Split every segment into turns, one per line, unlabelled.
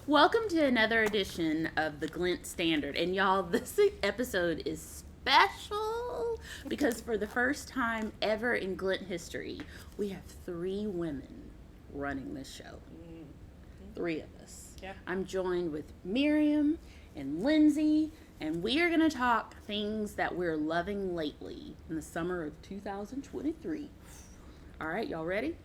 Welcome to another edition of the Glint Standard. And y'all, this episode is special because for the first time ever in Glint history, we have 3 women running this show. 3 of us.
Yeah.
I'm joined with Miriam and Lindsay, and we are going to talk things that we're loving lately in the summer of 2023. All right, y'all ready?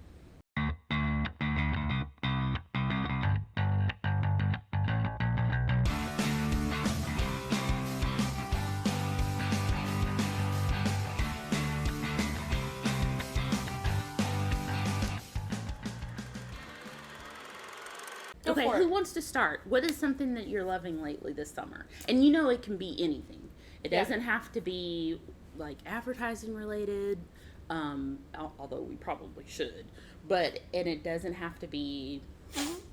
Okay, who wants to start? What is something that you're loving lately this summer? And you know it can be anything. It doesn't have to be like advertising related, although we probably should. And it doesn't have to be,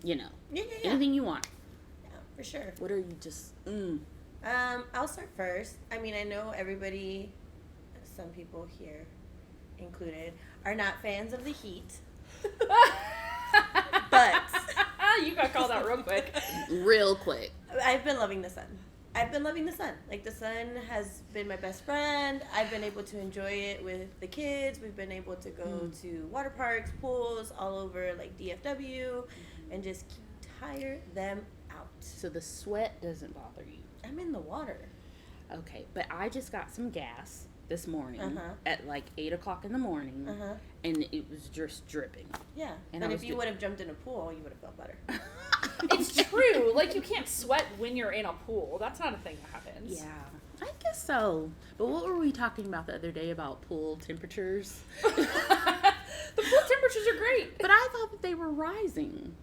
anything you want.
Yeah, for sure.
What are you just,
I'll start first. I mean, I know everybody, some people here included, are not fans of the heat. But
you got called out real quick.
Real quick.
I've been loving the sun. Like, the sun has been my best friend. I've been able to enjoy it with the kids. We've been able to go to water parks, pools, all over, like DFW, and just tire them out.
So the sweat doesn't bother you?
I'm in the water.
Okay, but I just got some gas this morning at like 8 o'clock in the morning, and it was just dripping.
Yeah,
and
if you would have jumped in a pool, you would have felt better.
It's true. Like, you can't sweat when you're in a pool. That's not a thing that happens.
Yeah, I guess so. But what were we talking about the other day about pool temperatures?
The pool temperatures are great.
But I thought that they were rising.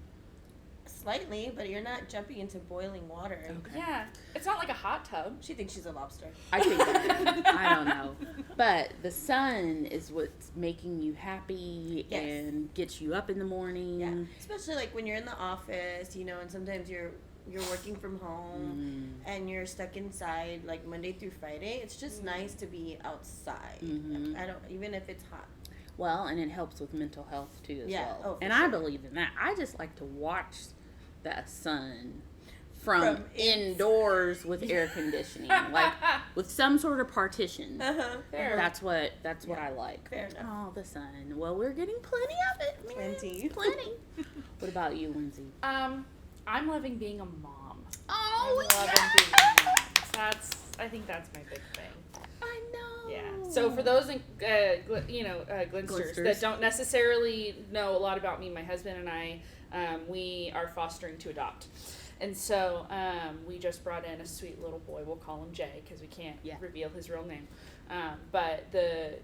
Slightly, but you're not jumping into boiling water.
Okay.
Yeah. It's not like a hot tub.
She thinks she's a lobster.
I think that. I don't know. But the sun is what's making you happy and gets you up in the morning.
Yeah. Especially like when you're in the office, and sometimes you're working from home and you're stuck inside like Monday through Friday. It's just nice to be outside. Even if it's hot.
Well, and it helps with mental health too as well.
Oh,
and
sure.
I believe in that. I just like to watch the sun from indoors with air conditioning, like with some sort of partition.
Fair.
That's what I like.
Fair enough.
Oh, the sun. Well, we're getting plenty of it. Man. Plenty. What about you, Lindsay?
I'm loving being a mom.
Oh,
I'm loving being a mom. I think that's my big thing.
I know.
Yeah. So for those, Glintsters that don't necessarily know a lot about me, my husband and I, we are fostering to adopt. And so we just brought in a sweet little boy. We'll call him Jay because we can't reveal his real name. But it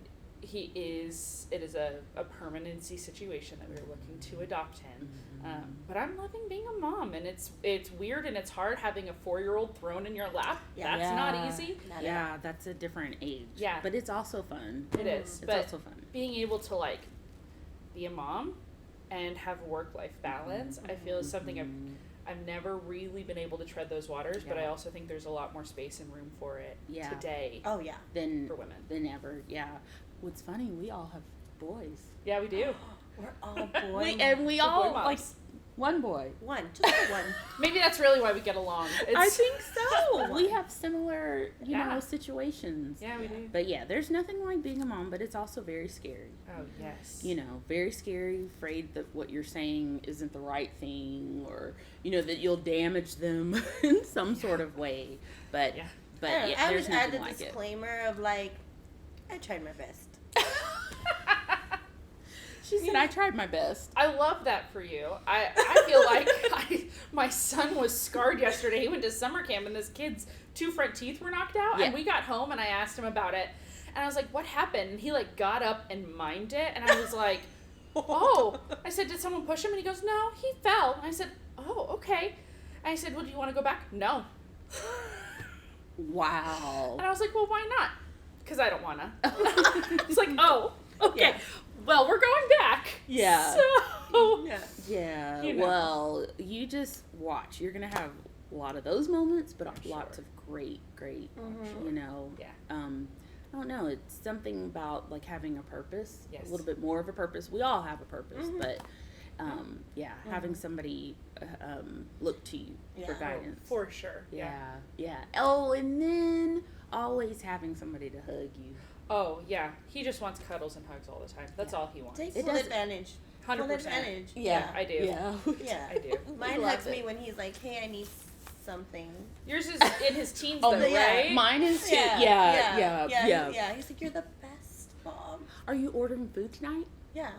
is a permanency situation that we were looking to adopt him. But I'm loving being a mom, and it's weird and it's hard having a 4-year-old thrown in your lap.
Yeah.
That's not easy.
That's a different age.
Yeah.
But it's also fun.
It is.
It's
but
also fun.
Being able to like be a mom and have work-life balance, I feel is something I've never really been able to tread those waters, but I also think there's a lot more space and room for it today.
Oh yeah.
For women
than ever. Yeah. What's funny, we all have boys.
Yeah, we do.
We're all boys.
We all like one boy.
Just one.
Maybe that's really why we get along.
I think so. We have similar, situations.
Yeah, we do.
But yeah, there's nothing like being a mom, but it's also very scary.
Oh, yes.
Very scary, afraid that what you're saying isn't the right thing, or, that you'll damage them in some sort of way. But
I
there's
would add
nothing
the
like it.
disclaimer of like, I tried my best.
She said, I tried my best.
I love that for you. I feel like my son was scarred yesterday. He went to summer camp and this kid's 2 front teeth were knocked out. Yeah. And we got home and I asked him about it. And I was like, what happened? And he like got up and mimed it. And I was like, oh. I said, did someone push him? And he goes, no, he fell. And I said, oh, okay. And I said, well, do you want to go back? No.
Wow.
And I was like, well, why not? Because I don't want to. It's like, oh, okay. Yeah. Well, we're going back.
Yeah.
So.
Yeah. Well, you just watch. You're going to have a lot of those moments, but lots of great,
Yeah.
I don't know. It's something about like having a purpose,
yes.
a little bit more of a purpose. We all have a purpose, but having somebody look to you for
Yeah.
guidance.
For sure.
Yeah. Oh, and then always having somebody to hug you.
Oh, yeah. He just wants cuddles and hugs all the time. That's all he wants.
Take
It
full
doesn't-
advantage.
100%.
Full advantage.
I do.
Yeah.
Yeah.
I do.
Mine
love
hugs
it.
me when he's like, hey, I need something.
Yours is in his teens,
Oh,
though,
yeah.
right?
Mine is too.
Yeah.
Yeah.
He's like, you're the best, Mom.
Are you ordering food tonight?
Yeah.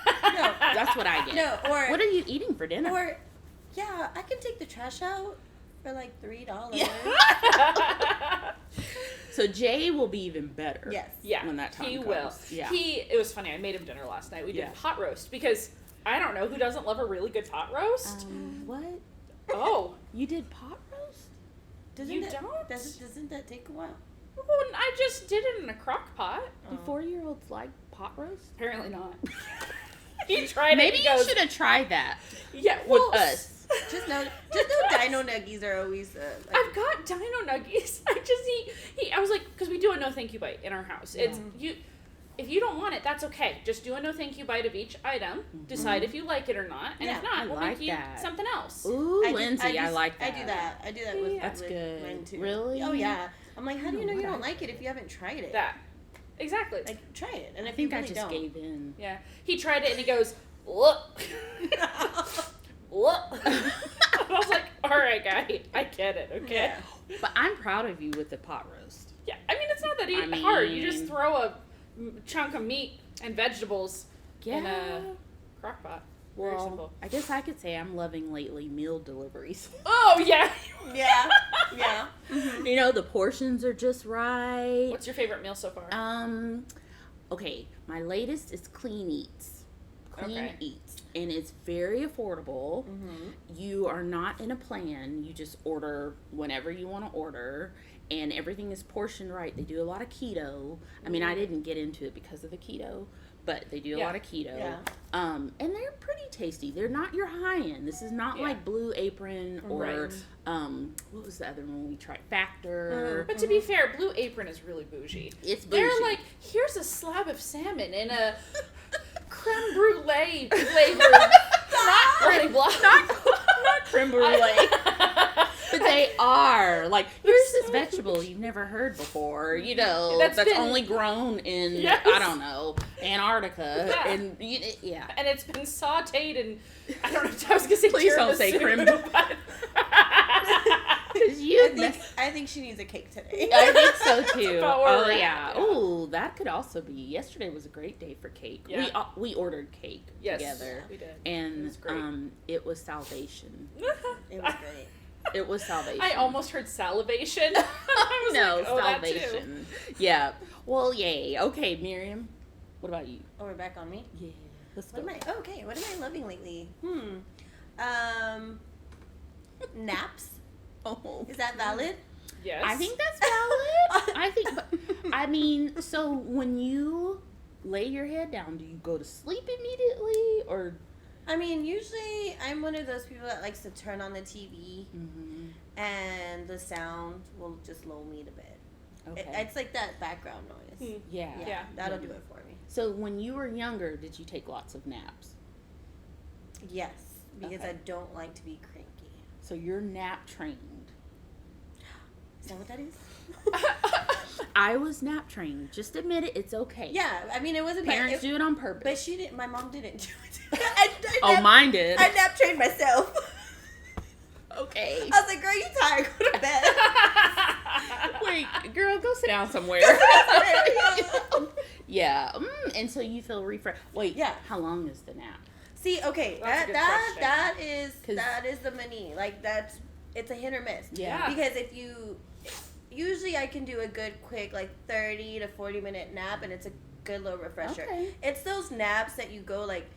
No.
That's what I get.
No, or
What are you eating for dinner?
or yeah, I can take the trash out for like $3.
Yeah. So Jay will be even better.
Yes.
Yeah,
When that time
he
comes.
will.
Yeah.
It was funny. I made him dinner last night. We did
Yeah.
pot roast because I don't know who doesn't love a really good pot roast.
What?
Oh,
You did pot roast?
Doesn't
You
that,
don't?
Doesn't that take a while?
well, I just did it in a crock pot.
Do 4-year-olds like pot roast?
Apparently not. He tried
Maybe
it. He
you
goes,
should have tried that
yeah,
with
well,
us.
Just know Dino Nuggies are always like,
I've got Dino Nuggies. I was like, because we do a no thank you bite in our house. It's you. If you don't want it, that's okay. Just do a no thank you bite of each item. Decide if you like it or not, and
Yeah,
if not,
I
we'll
like
make you
that.
something else.
Ooh,
I
Lindsay, I like that.
I do that. I do that with
That's
with
good.
mine too.
Really?
Oh yeah. I'm like, how do you know
what
you
I
don't like it if you haven't tried it?
That exactly.
Like, try it. And
I
if
think
you
I
really
just
don't,
gave in.
Yeah, he tried it and he goes, look, look. I was like, all right, guy, I get it. Okay.
Yeah.
But I'm proud of you with the pot roast.
Yeah, I mean, it's not that
I
hard. You just
mean-
throw a chunk of meat and vegetables in
Yeah.
a crock pot. Very
Well,
simple.
I guess I could say I'm loving lately meal deliveries.
Oh, yeah.
Yeah. Yeah.
You know, the portions are just right.
What's your favorite meal so far?
Okay, my latest is Clean Eats. Clean
Okay.
Eats. And it's very affordable. You are not in a plan. You just order whenever you want to order. And everything is portioned right. They do a lot of keto. I mean, I didn't get into it because of the keto, but they do a
Yeah.
lot of keto.
Yeah.
And they're pretty tasty. They're not your high end. This is not
Yeah.
like Blue Apron or
Right.
what was the other one we tried? Factor.
But to be fair, Blue Apron is really bougie.
It's bougie.
They're like, here's a slab of salmon in a creme brulee flavor. Not creme blanc.
not creme brulee. But they are like, here's this vegetable you've never heard before. You know,
That's
that's
been-
only grown in
Yes.
I don't know, Antarctica,
Yeah.
and yeah.
And it's been sauteed and I don't know. I was gonna say
Please don't say
tiramisu,
creme.
but-
'Cause you,
I think she needs a cake today.
I think so too.
about where
Oh
we're at,
yeah.
yeah.
Oh, that could also be. Yesterday was a great day for cake.
Yeah.
We ordered cake
Yes,
together,
we did.
and
It was great.
it was salvation.
It was great.
It was salvation.
I almost heard salivation. I was
no
like, oh, that too.
salvation. Yeah. Well, yay. Okay, Miriam. What about you?
Oh, we're back on me.
Yeah. Let's
What
go.
am I? Okay. What am I loving lately? Naps.
Oh.
Is that valid?
Yes.
I think that's valid. I think, but I mean, so when you lay your head down, do you go to sleep immediately, or?
I mean, usually I'm one of those people that likes to turn on the TV and the sound will just lull me to bed.
Okay.
It's like that background noise.
Yeah.
Yeah.
That'll do it for me.
So when you were younger, did you take lots of naps?
Yes, because
Okay.
I don't like to be cranky.
So you're nap trained.
Is that what that is?
I was nap trained. Just admit it. It's okay.
Yeah, I mean, it wasn't
Parents
bad.
do it on purpose.
But she didn't. My mom didn't do it.
Mine did.
I nap trained myself.
Okay.
I was like, girl, you tired? Go to bed.
Wait, girl, go sit down somewhere. Yeah. And so you feel refreshed. Wait.
Yeah.
How long is the nap?
See, okay,
That's a good
that
question.
that is the money. Like it's a hit or miss.
Yeah.
Because usually I can do a good quick like 30 to 40-minute nap and it's a good little refresher.
Okay.
It's those naps that you go like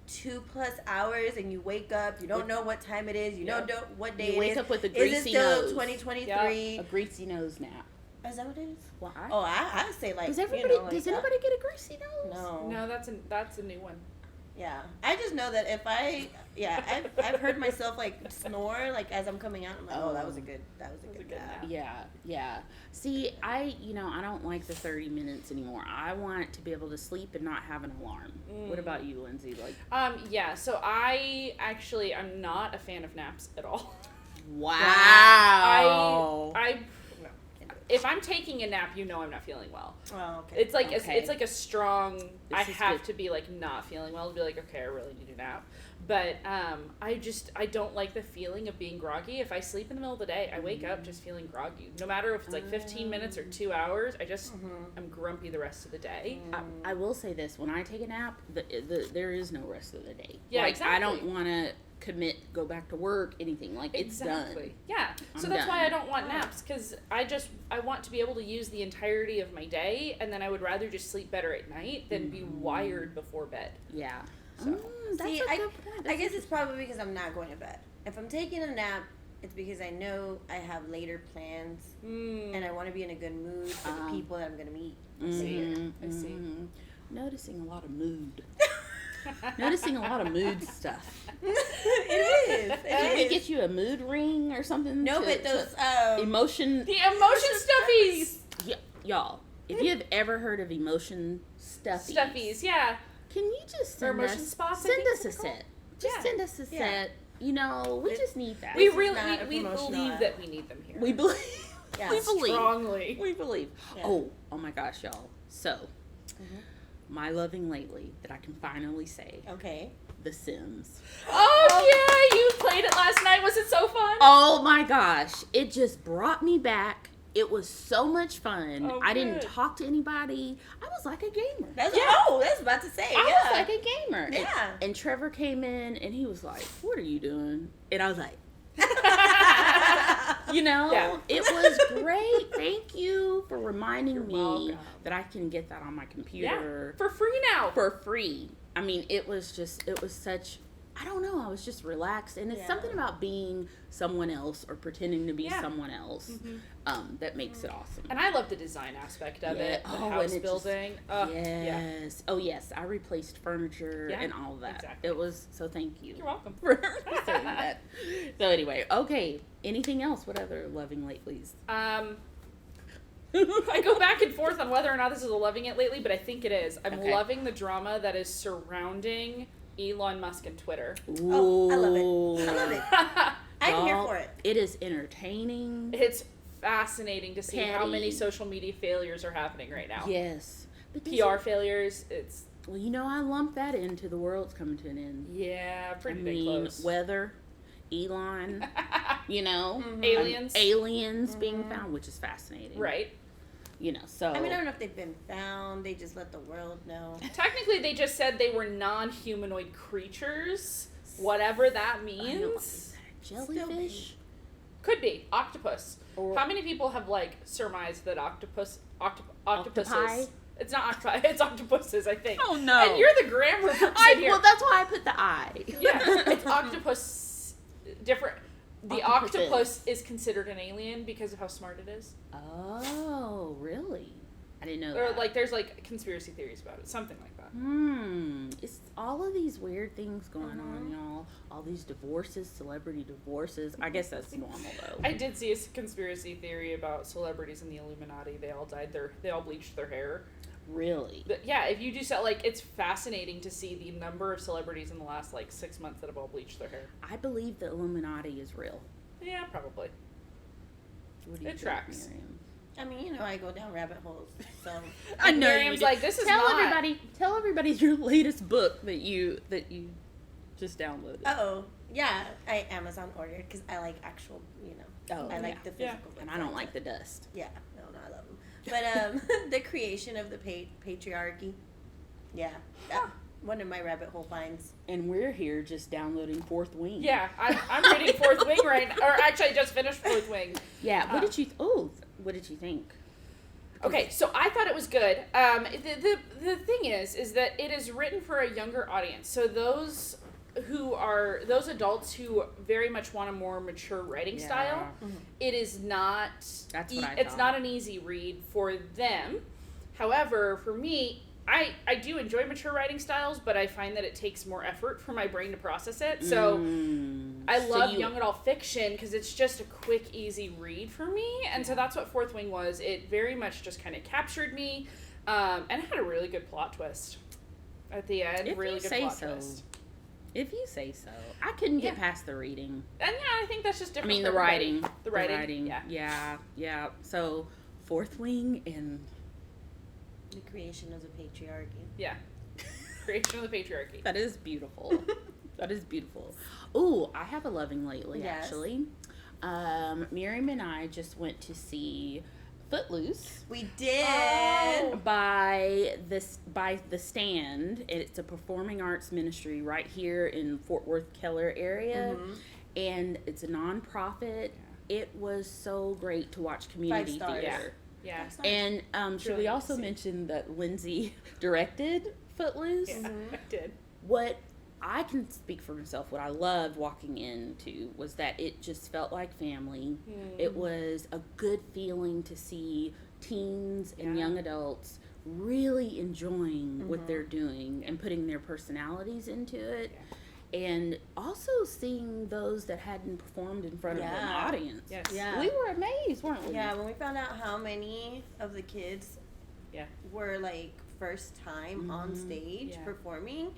2+ hours and you wake up, you don't know what time it is, you don't know what day
You
it
wake
is.
up with a
Is
greasy
it still
nose.
2023?
A greasy nose nap.
Is that what it is?
Why?
Oh, I say like
Does
you
everybody?
know, like
does
that.
anybody get a greasy nose?
No.
No, that's a new one.
Yeah, I just know that if I've heard myself like snore like as I'm coming out. I'm like, oh, that was a good nap.
Yeah. See, I don't like the 30 minutes anymore. I want to be able to sleep and not have an alarm. What about you, Lindsay? Like,
yeah. So I'm not a fan of naps at all.
wow.
I if I'm taking a nap, I'm not feeling well.
Oh, okay.
It's like it's like a strong. I have
good.
to be like not feeling well to be like, okay, I really need a nap. But I don't like the feeling of being groggy. If I sleep in the middle of the day, I wake up just feeling groggy. No matter if it's like 15 minutes or 2 hours, I'm grumpy the rest of the day.
I will say this: when I take a nap, there is no rest of the day.
Yeah,
like,
exactly.
I don't want to go back to work, anything. Like, it's done.
Yeah. So that's why I don't want naps, because I want to be able to use the entirety of my day, and then I would rather just sleep better at night than be wired before bed.
Yeah.
So.
That's a good point.
I guess it's probably because I'm not going to bed. If I'm taking a nap, it's because I know I have later plans, and I want to be in a good mood for the people that I'm going to meet.
I see.
Noticing a lot of mood. Noticing a lot of mood stuff.
It is.
Can we get you a mood ring or something?
No, but those
emotion.
The emotion stuffies.
Y'all, if you have ever heard of emotion stuffies.
Stuffies, yeah.
Can you just send
emotion
us
spots?
Send us a set. Just send us a set. We just need that.
We
believe
that we need them here.
We believe.
Yeah,
we believe.
Strongly.
We believe.
Yeah.
Oh my gosh, y'all. So, my loving lately that I can finally say.
Okay.
The Sims.
Oh yeah, you played it last night. Was it so fun?
Oh my gosh. It just brought me back. It was so much fun.
Oh,
I didn't
good.
talk to anybody. I was like a gamer.
That's about to say.
I was like a gamer.
Yeah.
And Trevor came in and he was like, "What are you doing?" And I was like, it was great. Thank you for reminding me
welcome.
that I can get that on my computer
for free now.
For free. I mean, it was such, I don't know, I was just relaxed. And it's something about being someone else or pretending to be someone else that makes it awesome.
And I love the design aspect of it, the house building.
Yes. Oh, yes. I replaced furniture and all of that.
Exactly.
It was, so thank you.
You're welcome.
For saying that. So anyway, okay. Anything else? What other loving latelys?
I go back and forth on whether or not this is a loving it lately, but I think it is. I'm loving the drama that is surrounding Elon Musk and Twitter.
Ooh.
Oh, I love it. I'm here for it.
It is entertaining.
It's fascinating to see how many social media failures are happening right now.
Yes. But
PR failures, it's...
Well, I lump that into the world's coming to an end.
Yeah, pretty close.
Weather, Elon,
aliens
being found, which is fascinating.
Right.
So...
I mean, I don't know if they've been found. They just let the world know.
Technically, they just said they were non-humanoid creatures, whatever that means.
Is that a jellyfish?
Could be. Octopus. How many people have, surmised that octopuses...
Octopi?
It's not octopi, it's octopuses, I think.
Oh, no.
And you're the grammar person here.
Well, that's why I put the I.
Yeah, it's octopus... Different... The octopus is considered an alien because of how smart it is.
Oh, really? I didn't know
Or,
that.
there's, conspiracy theories about it. Something like that.
It's all of these weird things going on, y'all. All these divorces, celebrity divorces. I guess that's normal, though.
I did see a conspiracy theory about celebrities in the Illuminati. They all they all bleached their hair.
Really?
But yeah, if you do so, it's fascinating to see the number of celebrities in the last 6 months that have all bleached their hair.
I believe the Illuminati is real.
Yeah, probably.
What do you think,
tracks.
Miriam?
I mean, I go down rabbit holes, so
I know
Miriam's
you do.
this is
tell
not.
everybody your latest book that you just downloaded.
Oh, yeah, I Amazon ordered because I like actual, I like the physical books.
And I don't like the dust.
Yeah, no, I love them. But the creation of the patriarchy, one of my rabbit hole finds.
And we're here just downloading Fourth Wing.
Yeah, I'm reading Fourth Wing right now. Or actually, I just finished Fourth Wing.
Yeah, what did you think?
Okay, so I thought it was good. The thing is that it is written for a younger audience. So those adults who very much want a more mature writing style, it is not.
That's what I
It's
thought.
not an easy read for them. However, for me, I do enjoy mature writing styles, but I find that it takes more effort for my brain to process it. So I love young adult fiction because it's just a quick, easy read for me. And so that's what Fourth Wing was. It very much just kind of captured me. And it had a really good plot twist at the end.
If
really
you
good
say
plot
so.
twist.
If you say so. I couldn't get past the reading.
And yeah, I think that's just different.
I mean,
for
the
everybody.
writing.
The writing.
Yeah. So, Fourth Wing and...
The creation of the patriarchy.
Yeah. Creation of the patriarchy.
That is beautiful. That is beautiful. Ooh, I have a loving lately,
Yes.
actually. Miriam and I just went to see Footloose.
We did.
Oh.
By the Stand. It's a performing arts ministry right here in Fort Worth, Keller area.
Mhm.
And it's a nonprofit. It was so great to watch community
5 stars.
theater.
Yeah.
And should
Really
we
good to
also
see.
mention that Lindsay directed Footloose?
Yeah, I did.
What I can speak for myself, what I loved walking into was that it just felt like family. It was a good feeling to see teens and young adults really enjoying what they're doing and putting their personalities into it. And also seeing those that hadn't performed in front of an audience.
Yes.
Yeah.
We were amazed, weren't we?
Yeah, when we found out how many of the kids were like first time on stage performing,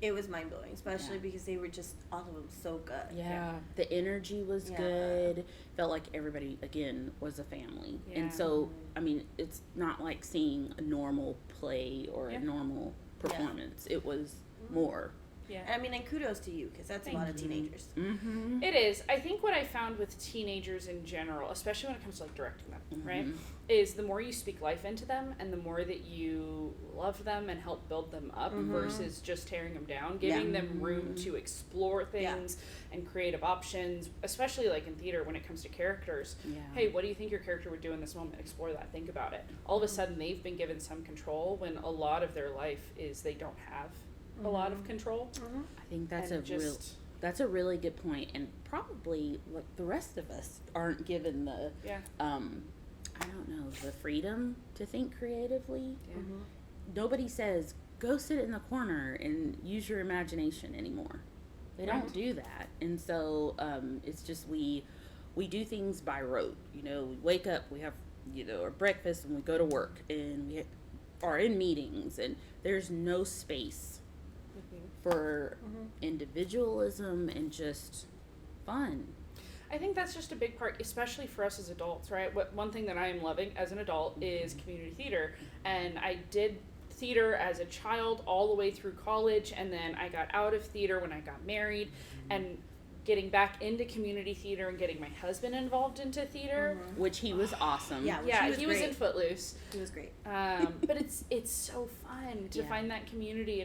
it was mind blowing, especially because they were just all of them so good.
Yeah, the energy was good. Felt like everybody again was a family, and so I mean, it's not like seeing a normal play or a normal performance. It was more.
Yeah.
I mean, and kudos to you because that's a lot of teenagers.
Mm-hmm.
It is. I think what I found with teenagers in general, especially when it comes to like directing them, right, is the more you speak life into them and the more that you love them and help build them up versus just tearing them down, giving them room to explore things and creative options, especially like in theater when it comes to characters. Hey, what do you think your character would do in this moment? Explore that. Think about it. All of a sudden they've been given some control when a lot of their life is they don't have a lot of control.
I think that's
And
that's a really good point, and probably what the rest of us aren't given the I don't know, the freedom to think creatively. Nobody says go sit in the corner and use your imagination anymore. They don't do that, and so it's just we do things by rote. You know, we wake up, we have our breakfast, and we go to work, and we are in meetings, and there's no space for individualism and just fun.
I think that's just a big part, especially for us as adults, right? One thing that I am loving as an adult is community theater, and I did theater as a child all the way through college, and then I got out of theater when I got married, and getting back into community theater and getting my husband involved into theater,
Which he was awesome.
He was in Footloose.
He was great.
But it's so fun to find that community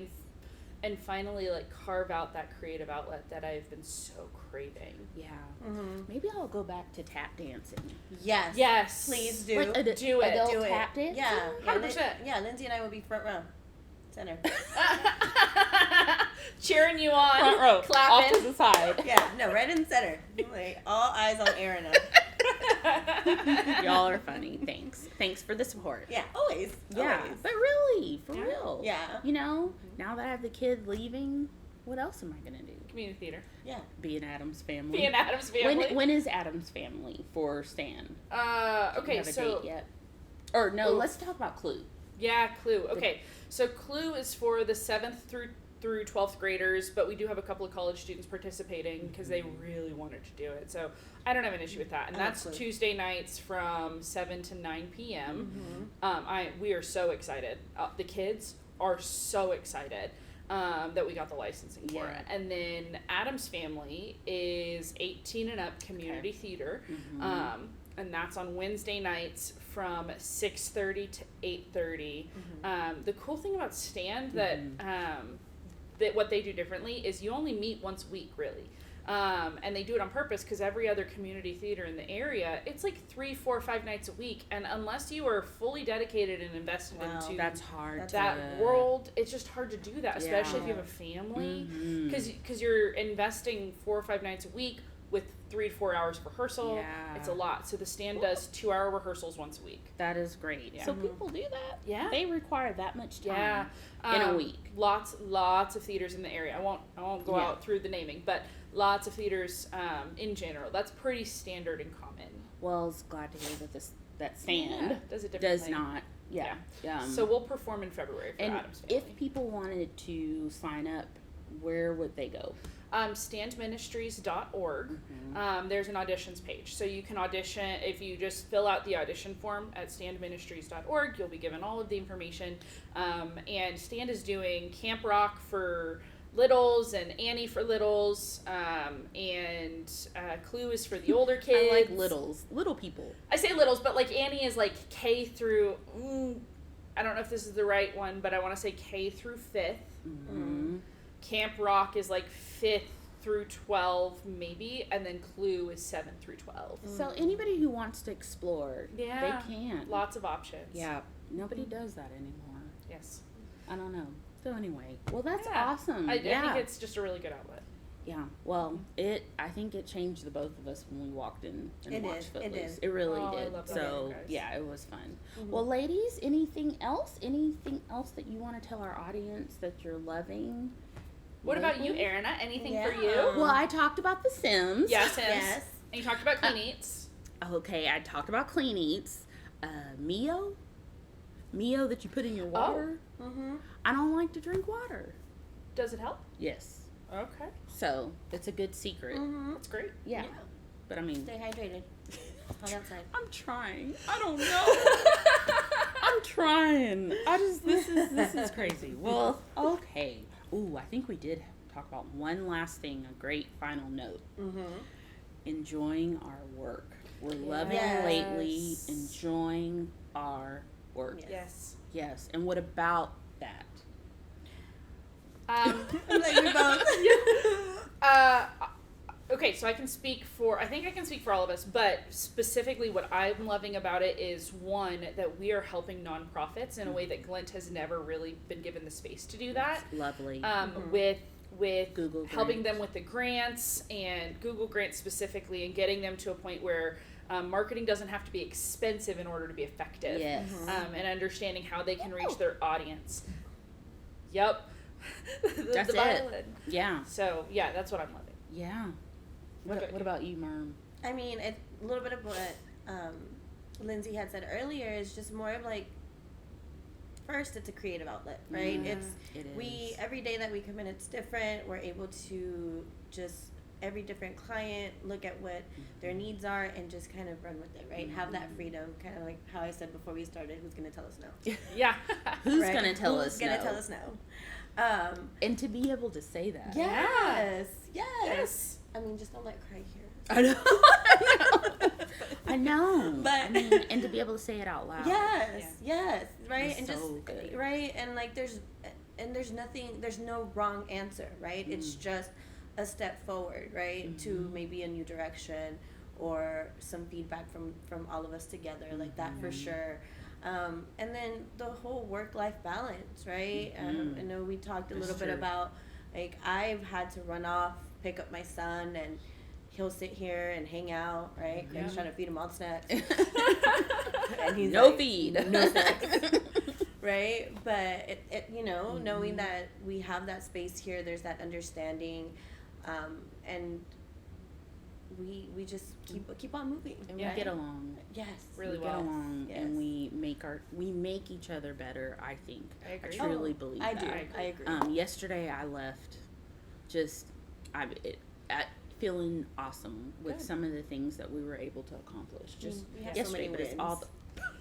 and finally like carve out that creative outlet that I've been so craving.
Yeah. Maybe I'll go back to tap dancing.
Yes.
Please do.
Like
do it.
adult
Do it.
tap dancing?
Yeah.
100%.
Lindsay and I will be front row. Center.
Cheering you on.
Front row.
Clapping.
Off to the side.
Yeah, no, right in the center. Like, all eyes on Erayne.
Y'all are funny. Thanks for the support.
Yeah, always.
Yeah,
Always.
but really, for real.
Yeah.
You know, now that I have the kid leaving, what else am I gonna do?
Community theater.
Yeah.
Be an Adams family.
Be an Adams family.
When is Adams family for Stan? Do you
Okay,
have a
so
date yet? Or no, let's talk about Clue.
yeah, Clue. Okay, so Clue is for the 7th through 12th graders, but we do have a couple of college students participating because they really wanted to do it. So I don't have an issue with that. And that's Tuesday nights from 7 to 9 p.m. We are so excited. The kids are so excited that we got the licensing for it. And then Adam's Family is 18 and up community theater. And that's on Wednesday nights from 6:30 to 8:30. The cool thing about Stand that what they do differently is you only meet once a week, really. And they do it on purpose because every other community theater in the area, it's like 3, 4, 5 nights a week. And unless you are fully dedicated and invested into
That's hard.
that world, it's just hard to do that, especially if you have a family. Because you're investing 4 or 5 nights a week with 3 to 4 hours of rehearsal.
Yeah.
It's a lot. So the stand does 2-hour rehearsals once a week.
That is great.
Yeah.
So people do that?
Yeah.
They require that much time
Yeah.
in a week.
Lots of theaters in the area. I won't go out through the naming, but lots of theaters in general. That's pretty standard and common.
Well, I was glad to hear that that stand
does a different
does
thing.
not. Yeah.
So we'll perform in February for
and
Adam's Family.
if people wanted to sign up, where would they go?
Standministries.org. There's an auditions page. So you can audition if you just fill out the audition form at standministries.org. You'll be given all of the information. And Stand is doing Camp Rock for littles and Annie for littles. And Clue is for the older kids.
I like little people.
I say littles, but like Annie is like K through, I don't know if this is the right one, but I want to say K through 5th.
Mm-hmm.
Camp Rock is like 5th through 12 maybe, and then Clue is 7th through 12.
So anybody who wants to explore, they can.
Lots of options.
Yeah, nobody does that anymore.
Yes.
I don't know. So anyway, well, that's
Yeah.
awesome.
I think it's just a really good outlet.
Yeah, well, I think it changed the both of us when we walked in and watched Footloose.
It
really
Oh, I
did.
love that,
So
guys.
yeah, it was fun.
Mhm.
Well, ladies, anything else? Anything else that you want to tell our audience that you're loving?
What about you,
lately?
Erayne? Anything
Yeah.
for you?
Well, I talked about The Sims.
Yes.
Yes.
And you talked about Clean Eats.
Okay, I talked about Clean Eats. Mio that you put in your water.
Mm-hmm.
I don't like to drink water.
Does it help?
Yes.
Okay.
So it's a good secret.
Mm-hmm.
That's great.
Yeah. But I mean,
Stay hydrated. On outside.
I'm trying. I don't know. I'm trying. This is crazy. Well, okay. Ooh, I think we did talk about one last thing, a great final note.
Mm-hmm.
Enjoying our work. We're loving
Yes.
lately, enjoying our work.
Yes.
Yes. And what about that?
I'm like, we both.
Okay, so I can speak for all of us, but specifically what I'm loving about it is, one, that we are helping nonprofits in a way that Glint has never really been given the space to do that.
Lovely.
With
Google
helping
grants.
them with the grants and Google grants specifically, and getting them to a point where marketing doesn't have to be expensive in order to be effective.
Yes.
And understanding how they can reach their audience. Yep.
That's
the
it.
violin.
Yeah.
So yeah, that's what I'm loving.
Yeah. What about you, Miriam?
I mean, a little bit of what Lindsay had said earlier is just more of like, first, it's a creative outlet, right?
Yeah,
It's
it is.
we every day that we come in, it's different. We're able to just every different client look at what their needs are and just kind of run with it, right? Have that freedom, kind of like how I said before we started. Who's gonna tell us no?
Yeah.
Who's
Right?
gonna tell us
Who's gonna
no?
tell us no?
And to be able to say that.
Yes.
Yes.
I mean, just don't let cry here.
I know. I know.
But-
I mean, and to be able to say it out loud.
Yes, right?
It's
And
so
just
good.
right, and like there's no wrong answer, right? It's just a step forward, right? To maybe a new direction or some feedback from all of us together, like that for sure. And then the whole work-life balance, right? I know we talked a little bit
true.
about, like, I've had to run off, pick up my son, and he'll sit here and hang out, right? I'm trying to feed him all the snacks. And he's
No
like,
feed.
no snacks. Right? But, knowing that we have that space here, there's that understanding, and we just keep on moving.
And
Yeah.
we get along.
Yes.
Really
we
well.
get along,
Yes.
and we make each other better. I think.
I agree.
truly believe
I
that.
do.
I
I agree.
Yesterday I left, feeling awesome with
Good.
some of the things that we were able to accomplish. Just
we have so
yesterday,
many
but it's all.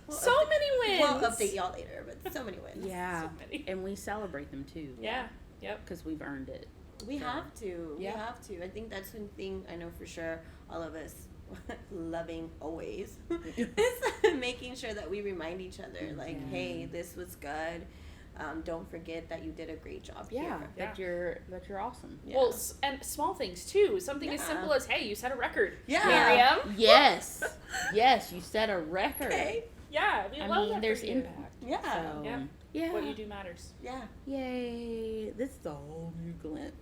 We'll
So
update-
many wins.
We'll update y'all later, but so many wins.
Yeah,
So many.
and we celebrate them too.
Yeah. Yep.
because we've earned it.
We
So,
have to.
yeah.
We have to. I think that's one thing I know for sure all of us loving always is making sure that we remind each other, like,
Yeah.
hey, this was good. Don't forget that you did a great job
Yeah,
here.
that you're awesome.
Yeah.
Well, and small things too. Something as
Yeah.
simple as, hey, you set a record.
Yeah.
Miriam.
Yes, yes, you set a record.
Okay.
Yeah, we
I
love
mean,
that
there's
for you.
impact.
Yeah.
So,
Yeah.
Yeah.
What you do matters.
Yeah.
Yay. This is a whole new Glint.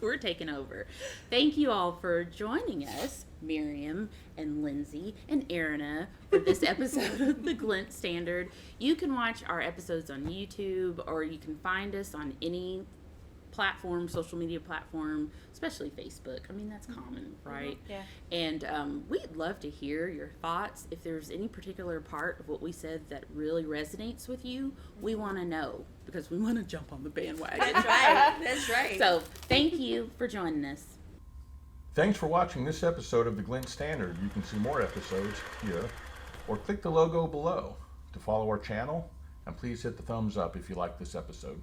We're taking over. Thank you all for joining us, Miriam and Lindsay and Erayne, for this episode of the Glint Standard. You can watch our episodes on YouTube, or you can find us on any platform, social media platform, especially Facebook. I mean, that's common, right?
Yeah.
And we'd love to hear your thoughts. If there's any particular part of what we said that really resonates with you, we want to know, because we want to jump on the bandwagon.
That's right. That's right.
So thank you for joining us.
Thanks for watching this episode of the Glint Standard. You can see more episodes here, or click the logo below to follow our channel, and please hit the thumbs up if you like this episode.